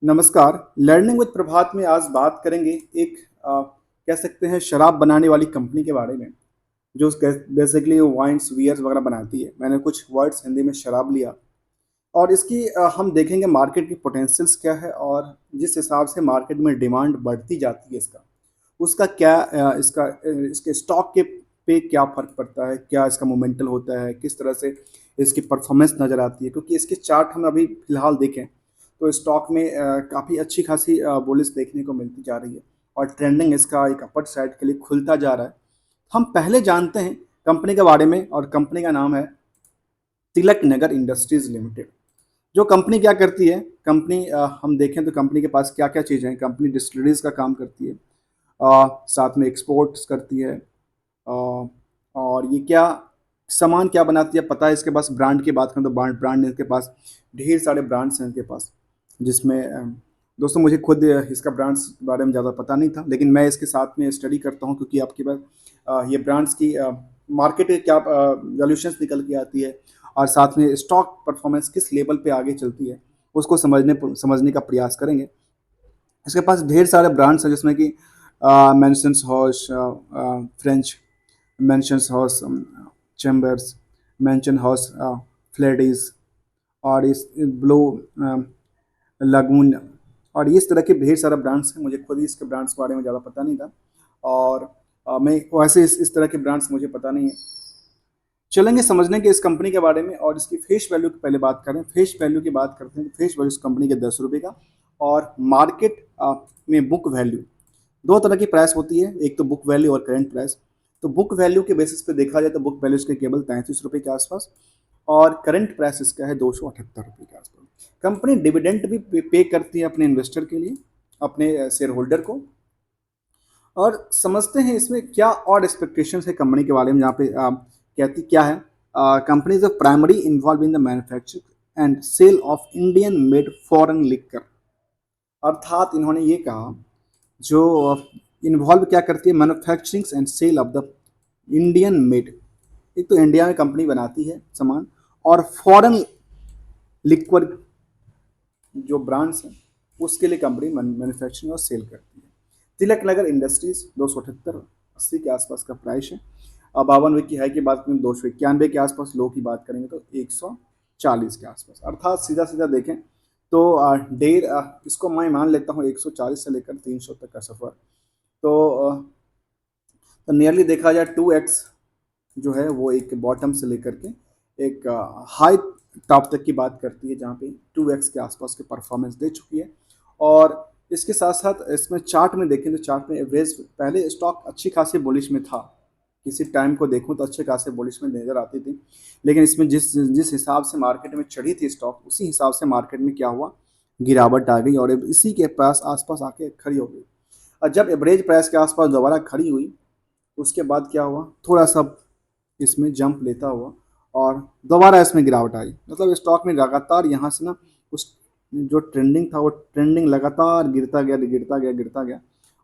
नमस्कार। Learning with प्रभात में आज बात करेंगे एक कह सकते हैं शराब बनाने वाली कंपनी के बारे में, जो बेसिकली वाइन्स बियर्स वगैरह बनाती है। मैंने कुछ वर्ड्स हिंदी में शराब लिया और इसकी हम देखेंगे मार्केट की पोटेंशियल्स क्या है और जिस हिसाब से मार्केट में डिमांड बढ़ती जाती है इसका, उसका क्या इसके स्टॉक के पे क्या फ़र्क पड़ता है, क्या इसका मोमेंटल होता है, किस तरह से इसकी परफॉर्मेंस नज़र आती है। क्योंकि इसके चार्ट हम अभी फ़िलहाल देखें तो स्टॉक में काफ़ी अच्छी खासी बुलिश देखने को मिलती जा रही है और ट्रेंडिंग इसका एक अपर साइड के लिए खुलता जा रहा है। हम पहले जानते हैं कंपनी के बारे में और कंपनी का नाम है तिलक नगर इंडस्ट्रीज़ लिमिटेड। जो कंपनी क्या करती है, कंपनी हम देखें तो कंपनी के पास क्या क्या चीज़ें हैं। कंपनी डिस्टिलरीज का काम करती है, साथ में एक्सपोर्ट्स करती है, और ये क्या सामान क्या बनाती है पता है। इसके पास ब्रांड की बात करें तो ब्रांड इसके पास ढेर सारे ब्रांड्स हैं इसके पास, जिसमें दोस्तों मुझे खुद इसका ब्रांड्स के बारे में ज़्यादा पता नहीं था, लेकिन मैं इसके साथ में स्टडी करता हूँ क्योंकि आपके पास ये ब्रांड्स की मार्केट के क्या वैल्यूशंस निकल के आती है और साथ में स्टॉक परफॉर्मेंस किस लेवल पे आगे चलती है उसको समझने का प्रयास करेंगे। इसके पास ढेर सारे ब्रांड्स हैं जिसमें कि mansions house, French mansions house, Chambers, mansion house, फ्लेडीज और इस ब्लू लगून और इस तरह के ढेर सारे ब्रांड्स हैं। मुझे खुद ही इसके ब्रांड्स के बारे में ज़्यादा पता नहीं था और मैं वैसे इस तरह के ब्रांड्स मुझे पता नहीं है। चलेंगे समझने के इस कंपनी के बारे में और इसकी फेस वैल्यू की पहले बात करें। फेस वैल्यू की बात करते हैं तो फेस वैल्यू इस कंपनी के 10 रुपये का और मार्केट में बुक वैल्यू, दो तरह की प्राइस होती है, एक तो बुक वैल्यू और करंट प्राइस। तो बुक वैल्यू के बेसिस पे देखा जाए तो बुक वैल्यू इसके केवल 33 रुपये के आसपास और करंट प्राइस इसका है 278 रुपये के आसपास। कंपनी डिविडेंड भी पे करती है अपने इन्वेस्टर के लिए, अपने शेयर होल्डर को। और समझते हैं इसमें क्या और एक्सपेक्टेशन है कंपनी के बारे में, जहाँ पे कहती क्या है, company is primary involve in the manufacture and sale of Indian made foreign liquor. अर्थात इन्होंने ये कहा जो इन्वॉल्व क्या करती है, manufacturing and sale of the Indian made. एक तो इंडिया में कंपनी बनाती है सामान और फॉरेन लिक्विड जो ब्रांड्स हैं उसके लिए कंपनी मैन्युफैक्चरिंग और सेल करती है। तिलक नगर इंडस्ट्रीज 278-80 के आसपास का प्राइस है। अब 52 की हाई की बात करें 291 के आसपास, लो की बात करेंगे तो 140 के आसपास। अर्थात सीधा सीधा देखें तो इसको मैं मान लेता हूँ 140 से लेकर 300 तक का सफ़र। तो नियरली देखा जाए 2x जो है वो एक बॉटम से लेकर के एक हाई टॉप तक की बात करती है, जहाँ पे 2x के आसपास के परफॉर्मेंस दे चुकी है। और इसके साथ साथ इसमें चार्ट में देखें तो चार्ट में एवरेज पहले स्टॉक अच्छी खासी बुलिश में था, किसी टाइम को देखूं तो अच्छे खासे बुलिश में नज़र आती थी, लेकिन इसमें जिस जिस हिसाब से मार्केट में चढ़ी थी स्टॉक, उसी हिसाब से मार्केट में क्या हुआ, गिरावट आ गई और इसी के पास आसपास आके खड़ी हो गई। और जब एवरेज प्राइस के आसपास दोबारा खड़ी हुई उसके बाद क्या हुआ, थोड़ा सा इसमें जंप लेता हुआ और दोबारा इसमें गिरावट आई। मतलब स्टॉक में लगातार यहाँ से ना उस जो ट्रेंडिंग था वो ट्रेंडिंग लगातार गिरता गया गिरता गया गिरता गया।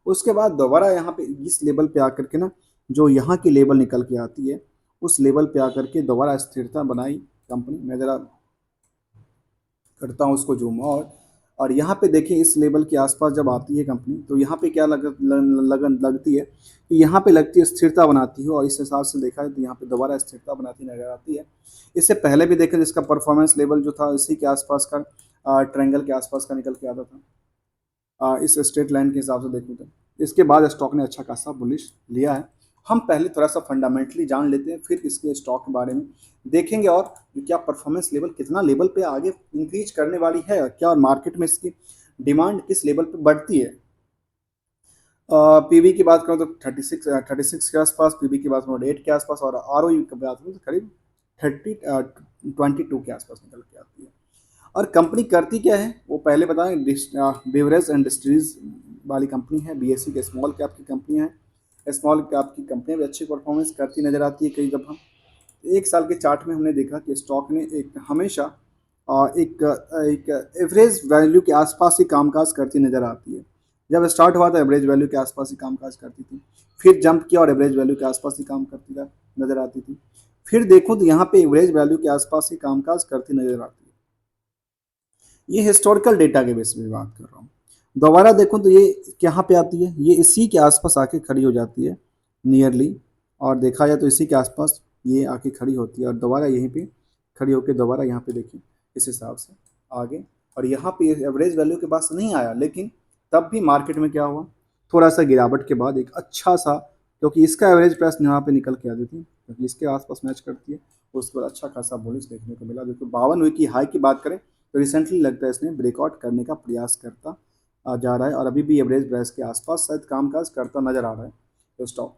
उसके बाद दोबारा यहाँ पे इस लेवल पे आकर के ना, जो यहाँ की लेवल निकल के आती है उस लेवल पे आकर के दोबारा स्थिरता बनाई कंपनी। मैं ज़रा करता हूँ उसको जूम और यहाँ पे देखिए इस लेवल के आसपास जब आती है कंपनी तो यहाँ पे क्या लगती है कि यहाँ पे लगती है स्थिरता बनाती है और इस हिसाब से देखा है तो यहाँ पे दोबारा स्थिरता बनाती नजर आती है। इससे पहले भी देखें जिसका परफॉर्मेंस लेवल जो था इसी के आसपास का ट्रायंगल के आसपास का निकल के आता था, इस स्ट्रेट लाइन के हिसाब से देखूँ तो। इसके बाद स्टॉक ने अच्छा खासा बुलिश लिया है। हम पहले थोड़ा सा फंडामेंटली जान लेते हैं, फिर इसके स्टॉक के बारे में देखेंगे और क्या परफॉर्मेंस लेवल कितना लेवल पे आगे इंक्रीज करने वाली है, क्या और मार्केट में इसकी डिमांड किस लेवल पे बढ़ती है। पीवी की बात करूँ तो 36 के आसपास, पीवी की बात करूँ 8 के आसपास और आर की बात करूँ तो करीब 22 के आसपास निकल के आती है। और कंपनी करती क्या है वो पहले बताएं, बेवरेज इंडस्ट्रीज वाली कंपनी है, बीएससी के स्मॉल कैप की कंपनी है। स्मॉल कैप की कंपनियाँ भी अच्छी परफॉर्मेंस करती नज़र आती है। कई दफ़ा एक साल के चार्ट में हमने देखा कि स्टॉक ने एक हमेशा एक एवरेज वैल्यू के आसपास ही कामकाज करती नज़र आती है। जब स्टार्ट हुआ था एवरेज वैल्यू के आसपास ही कामकाज करती थी, फिर जंप किया और एवरेज वैल्यू के आसपास ही काम करती नज़र आती थी। फिर देखूँ तो यहाँ पे एवरेज वैल्यू के आसपास ही कामकाज करती नज़र आती है। ये हिस्टोरिकल डेटा के बेस पे बात कर रहा हूँ। दोबारा देखूँ तो ये कहाँ पे आती है, ये इसी के आसपास आके खड़ी हो जाती है नियरली, और देखा जाए तो इसी के आसपास ये आके खड़ी होती है और दोबारा यहीं पे खड़ी होकर दोबारा यहाँ पे देखिए इस हिसाब से आगे, और यहाँ पे एवरेज वैल्यू के पास नहीं आया, लेकिन तब भी मार्केट में क्या हुआ, थोड़ा सा गिरावट के बाद एक अच्छा सा, क्योंकि इसका एवरेज प्राइस यहाँ पे निकल के आती थी क्योंकि इसके आसपास मैच करती है, उसके बाद अच्छा खासा बुलिश देखने को मिला। देखो 52 वीक की हाई की बात करें तो रिसेंटली लगता है इसने ब्रेकआउट करने का प्रयास करता जा रहा है और अभी भी एवरेज प्राइस के आसपास शायद कामकाज करता नजर आ रहा है तो स्टॉक।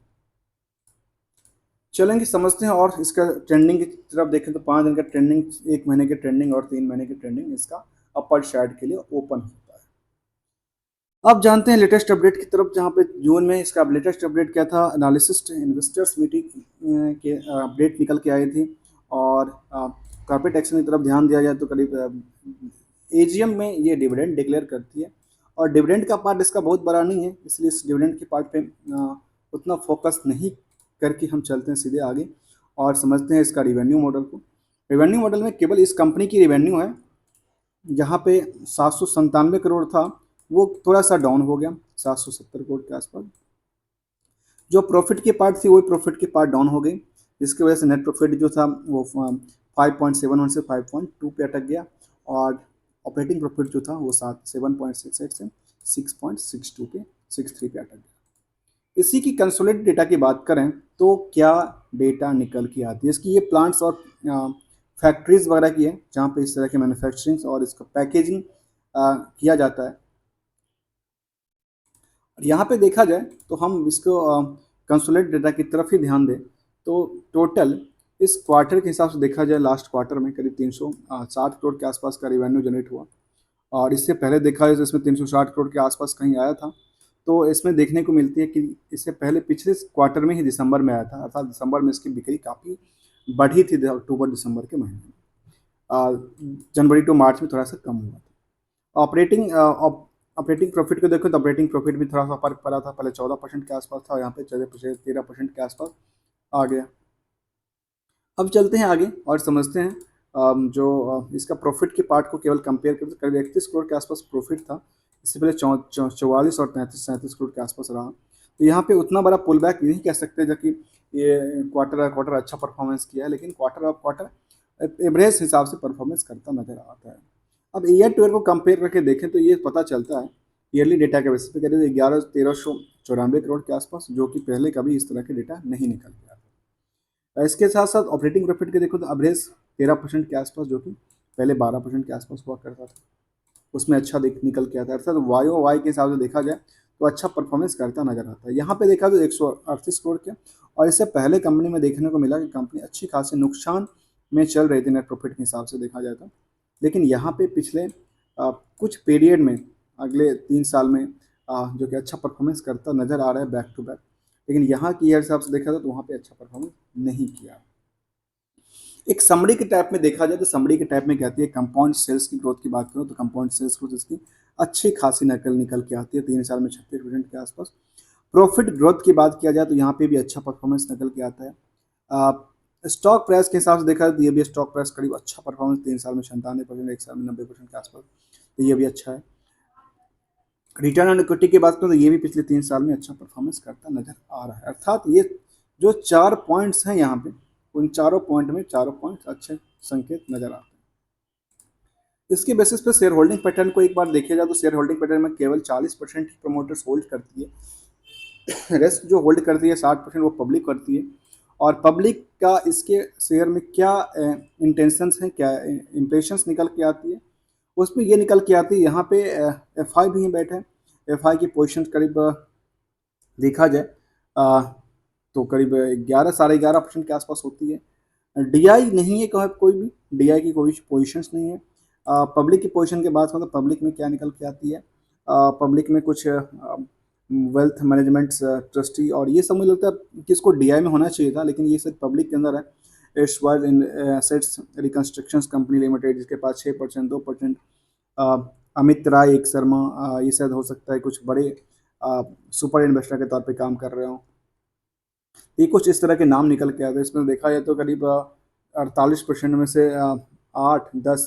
चलेंगे समझते हैं और इसका ट्रेंडिंग की तरफ देखें तो 5 दिन का ट्रेंडिंग, 1 महीने की ट्रेंडिंग और 3 महीने की ट्रेंडिंग इसका अपर साइड के लिए ओपन होता है। अब जानते हैं लेटेस्ट अपडेट की तरफ, जहां पे जून में इसका लेटेस्ट अपडेट क्या था, एनालिसिस्ट इन्वेस्टर्स मीटिंग के अपडेट निकल के आए थे और कॉर्पोरेट एक्शन की तरफ ध्यान दिया जाए तो करीब एजीएम में ये डिविडेंड डिक्लेयर करती है और डिविडेंड का पार्ट इसका बहुत बड़ा नहीं है, इसलिए इस डिविडेंड के पार्ट पे उतना फोकस नहीं करके हम चलते हैं सीधे आगे और समझते हैं इसका रिवेन्यू मॉडल को। रिवेन्यू मॉडल में केवल इस कंपनी की रिवेन्यू है जहाँ पे 797 करोड़ था, वो थोड़ा सा डाउन हो गया 770 करोड़ के आसपास। जो प्रॉफिट की पार्ट थी वही प्रॉफिट की पार्ट डाउन हो गई, जिसकी वजह से नेट प्रॉफिट जो था वो 5.71 से 5.2 पे अटक गया और ऑपरेटिंग प्रॉफिट जो था वो 7.68 से 6.62 पे 63 पे अटक गया। इसी की कंसोलिडेटेड डेटा की बात करें तो क्या डेटा निकल के आती है, इसकी ये प्लांट्स और फैक्ट्रीज वगैरह की है जहाँ पे इस तरह के मैन्युफैक्चरिंग और इसका पैकेजिंग किया जाता है। और यहाँ पे देखा जाए तो हम इसको कंसोलिडेटेड डेटा की तरफ ही ध्यान दें तो टोटल इस क्वार्टर के हिसाब से देखा जाए लास्ट क्वार्टर में करीब 360 करोड़ के आसपास का रिवेन्यू जनरेट हुआ और इससे पहले देखा जाए तो इसमें 360 करोड़ के आसपास कहीं आया था। तो इसमें देखने को मिलती है कि इससे पहले पिछले क्वार्टर में ही दिसंबर में आया था, अर्थात दिसंबर में इसकी बिक्री काफ़ी बढ़ी थी अक्टूबर दिसंबर के महीने में। जनवरी टू मार्च में थोड़ा सा कम हुआ था। ऑपरेटिंग प्रॉफिट को देखो तो ऑपरेटिंग प्रॉफिट भी थोड़ा सा फर्क पड़ा था, पहले 14% के आसपास था, यहाँ पे 13% के आसपास आ गया। अब चलते हैं आगे और समझते हैं जो इसका प्रॉफिट के पार्ट को केवल कंपेयर करें तो करीब 31 करोड़ के आसपास प्रॉफिट था, इससे पहले 44 और 35-37 करोड़ के आसपास रहा। तो यहाँ पे उतना बड़ा पुल बैक नहीं कह सकते जबकि ये क्वार्टर क्वार्टर अच्छा परफॉर्मेंस किया है, लेकिन क्वार्टर ऑफ क्वार्टर एवरेज हिसाब से परफॉर्मेंस करता नजर आता है। अब ईयर टू ईयर को कंपेयर करके देखें तो ये पता चलता है ईयरली डेटा के बेसिस पे करीब 1394 करोड़ के आसपास, जो कि पहले कभी इस तरह के डेटा नहीं निकल के आता। इसके साथ साथ ऑपरेटिंग प्रॉफिट के देखो तो एवरेज 13% के आसपास, जो कि पहले 12% के आसपास हुआ करता था, उसमें अच्छा निकल के आता है। अर्थात वाई ओ वाई के हिसाब से देखा जाए तो अच्छा परफॉर्मेंस करता नजर आता है। यहाँ पे देखा तो 138 करोड़ के, और इससे पहले कंपनी में देखने को मिला कि कंपनी अच्छी खासी नुकसान में चल रही थी नेट प्रॉफिट के हिसाब से देखा जाए तो, लेकिन यहाँ पे पिछले कुछ पीरियड में अगले 3 साल में जो कि अच्छा परफॉर्मेंस करता नजर आ रहा है बैक टू बैक, लेकिन यहाँ की ईयर हिसाब से देखा जाए तो वहाँ पे अच्छा परफॉर्मेंस नहीं किया। एक समरी के टाइप में देखा जाए तो समरी के टाइप में कहती है कंपाउंड सेल्स की ग्रोथ की बात करो तो कंपाउंड सेल्स ग्रोथ इसकी अच्छी खासी नकल निकल के आती है 3 साल में 36% के आसपास। प्रॉफिट ग्रोथ की बात किया जाए तो यहाँ पे भी अच्छा परफॉर्मेंस निकल के आता है। स्टॉक प्राइस के हिसाब से देखा जाए तो ये भी स्टॉक प्राइस करीब अच्छा परफॉर्मेंस 3 साल में 97%, 1 साल में 90% के आसपास, तो ये भी अच्छा है। रिटर्न ऑन इक्विटी की बात करें तो ये भी पिछले 3 साल में अच्छा परफॉर्मेंस करता नजर आ रहा है। अर्थात ये जो 4 पॉइंट्स हैं यहाँ पे, उन चारों पॉइंट में चारों पॉइंट्स अच्छे संकेत नजर आते हैं। इसके बेसिस पे शेयर होल्डिंग पैटर्न को एक बार देखा जाए तो शेयर होल्डिंग पैटर्न में केवल 40% ही प्रमोटर्स होल्ड करती है, रेस्ट जो होल्ड करती है 60% वो पब्लिक करती है। और पब्लिक का इसके शेयर में क्या इंटेंशंस हैं, क्या इम्प्रेशंस निकल के आती है, उसमें ये निकल के आती है। यहाँ पे एफ आई भी बैठे हैं, एफ आई की पोजिशन करीब देखा जाए तो करीब 11 साढ़े 11% के आसपास होती है। डी आई नहीं है कोई भी, डी आई की कोई पोजिशंस नहीं है। पब्लिक की पोजीशन की बात करें तो पब्लिक में क्या निकल के आती है, पब्लिक में कुछ वेल्थ मैनेजमेंट ट्रस्टी और ये सब मुझे लगता है कि इसको डीआई में होना चाहिए था, लेकिन ये सिर्फ पब्लिक के अंदर है। एर्सवाइल एसेट्स रिकंस्ट्रक्शन कंपनी लिमिटेड जिसके पास 6%, 2%, अमित राय एक शर्मा, ये शायद हो सकता है कुछ बड़े सुपर इन्वेस्टर के तौर पे काम कर रहे हो। ये कुछ इस तरह के नाम निकल के आते हैं। इसमें देखा जाए तो करीब 48% में से 8-10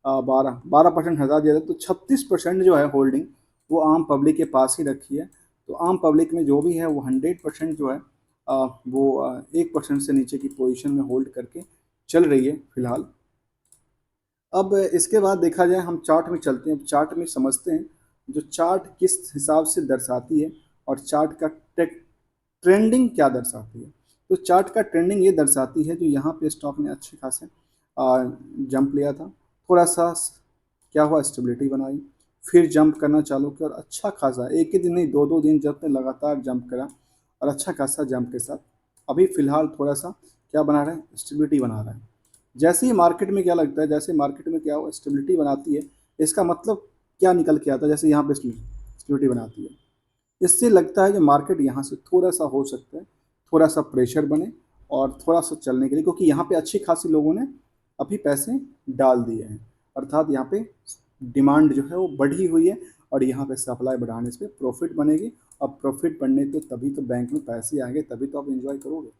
12% हटा दिया था, तो 36% जो है होल्डिंग वो आम पब्लिक के पास ही रखी है। तो आम पब्लिक में जो भी है वो 100% जो है वो 1% से नीचे की पोजीशन में होल्ड करके चल रही है फिलहाल। अब इसके बाद देखा जाए, हम चार्ट में चलते हैं, चार्ट में समझते हैं जो चार्ट किस हिसाब से दर्शाती है और चार्ट का ट्रेंडिंग क्या दर्शाती है। तो चार्ट का ट्रेंडिंग ये दर्शाती है जो यहाँ पे स्टॉक ने अच्छे खासे जंप लिया था, थोड़ा सा क्या हुआ, स्टेबिलिटी बनाई, फिर जंप करना चालू किया और अच्छा खासा एक ही दिन नहीं, दो दो दिन जब ने लगातार जंप करा और अच्छा खासा जंप के साथ अभी फिलहाल थोड़ा सा क्या बना रहा है, स्टेबिलिटी बना रहा है। जैसे ही मार्केट में क्या लगता है, जैसे मार्केट में क्या हो स्टेबिलिटी बनाती है, इसका मतलब क्या निकल के आता है, जैसे यहाँ पे स्टेबिलिटी बनाती है, इससे लगता है कि मार्केट यहाँ से थोड़ा सा हो सकता है, थोड़ा सा प्रेशर बने और थोड़ा सा चलने के लिए, क्योंकि यहाँ पे अच्छी खासी लोगों ने अभी पैसे डाल दिए हैं, अर्थात यहाँ पे डिमांड जो है वो बढ़ी हुई है और यहाँ पे सप्लाई बढ़ाने से प्रॉफिट बनेगी। और प्रॉफिट बनने तो तभी तो बैंक में पैसे आएंगे, तभी तो आप इंजॉय करोगे।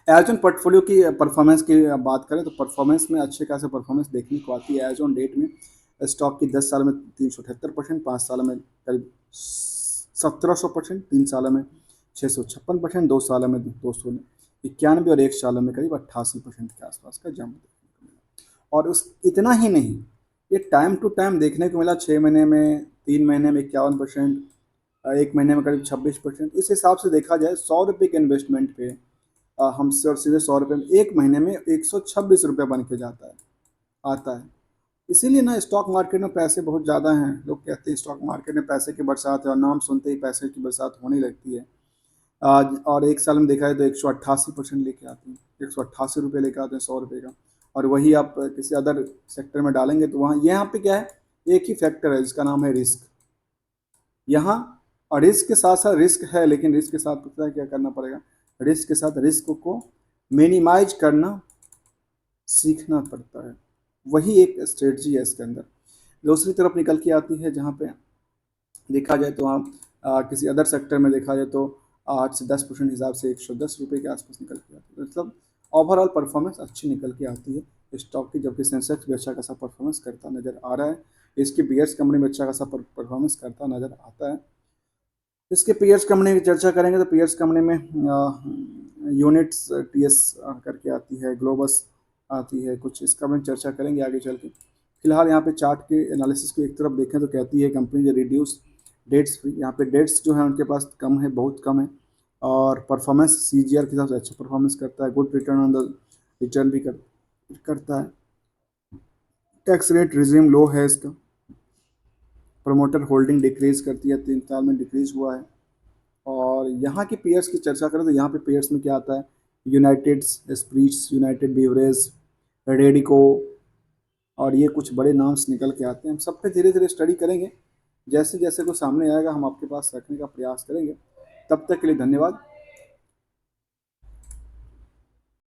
एज ऑन पोर्टफोलियो की परफॉर्मेंस की बात करें तो परफॉर्मेंस में अच्छे खासे परफॉर्मेंस देखने को आती है। एज ऑन डेट में स्टॉक की 10 साल में 378%, 5 साल में करीब 1700%, 3 साल में 656%, 2 साल में 291 और 1 साल में करीब 88% के आसपास का जंप देखने को मिला। और उस इतना ही नहीं, ये टाइम टू टाइम देखने को मिला, 6 महीने में, 3 महीने में 51%, 1 महीने में करीब 26%। इस हिसाब से देखा जाए 100 रुपये के इन्वेस्टमेंट पे हम सीधे 100 रुपये में 1 महीने में 126 रुपये बन के जाता है, आता है। इसीलिए ना स्टॉक मार्केट में पैसे बहुत ज़्यादा हैं। लोग कहते हैं स्टॉक मार्केट में पैसे की बरसात है और नाम सुनते ही पैसे की बरसात होने लगती है। आज और 1 साल में देखा जाए तो 188% लेके आते हैं, 188 रुपये लेके आते हैं 100 रुपये का। और वही आप किसी अदर सेक्टर में डालेंगे तो वहाँ यहाँ पे क्या है, एक ही फैक्टर है जिसका नाम है रिस्क। यहाँ और रिस्क के साथ साथ रिस्क है, लेकिन रिस्क के साथ पता है क्या करना पड़ेगा, रिस्क के साथ रिस्क को मिनिमाइज करना सीखना पड़ता है। वही एक स्ट्रेटजी है इसके अंदर। दूसरी तरफ निकल के आती है जहाँ पे देखा जाए तो हम किसी अदर सेक्टर में देखा जाए तो 8 से 10% हिसाब से 110 रुपये के आसपास निकल के आती है। मतलब ओवरऑल परफॉर्मेंस अच्छी निकल के आती है स्टॉक की, जबकि सेंसेक्स भी अच्छा खासा परफॉर्मेंस करता नज़र आ रहा है, इसकी बीयर्स कंपनी में अच्छा खासा परफॉर्मेंस करता नज़र आता है। इसके पीयर्स कंपनी की चर्चा करेंगे तो पीयर्स कंपनी में यूनिट्स टीएस करके आती है, ग्लोबस आती है, कुछ इसका में चर्चा करेंगे आगे चल के। फिलहाल यहाँ पे चार्ट के एनालिसिस को एक तरफ देखें तो कहती है कंपनी जो रिड्यूस डेट्स फ्री, यहाँ पे डेट्स जो है उनके पास कम है, बहुत कम है, और परफॉर्मेंस सीजीआर के हिसाब से अच्छा परफॉर्मेंस करता है, good return on the return भी करता है। टैक्स रेट रिज्यूम लो है इसका, प्रमोटर होल्डिंग डिक्रीज करती है, 3 साल में डिक्रीज हुआ है। और यहाँ के पेयर्स की चर्चा करें तो यहाँ पे पेयर्स में क्या आता है, यूनाइटेड स्प्रिट्स, यूनाइटेड बीवरेज, रेडिको, और ये कुछ बड़े नाम्स निकल के आते हैं। हम सब पे धीरे धीरे स्टडी करेंगे, जैसे जैसे कुछ सामने आएगा हम आपके पास रखने का प्रयास करेंगे। तब तक के लिए धन्यवाद।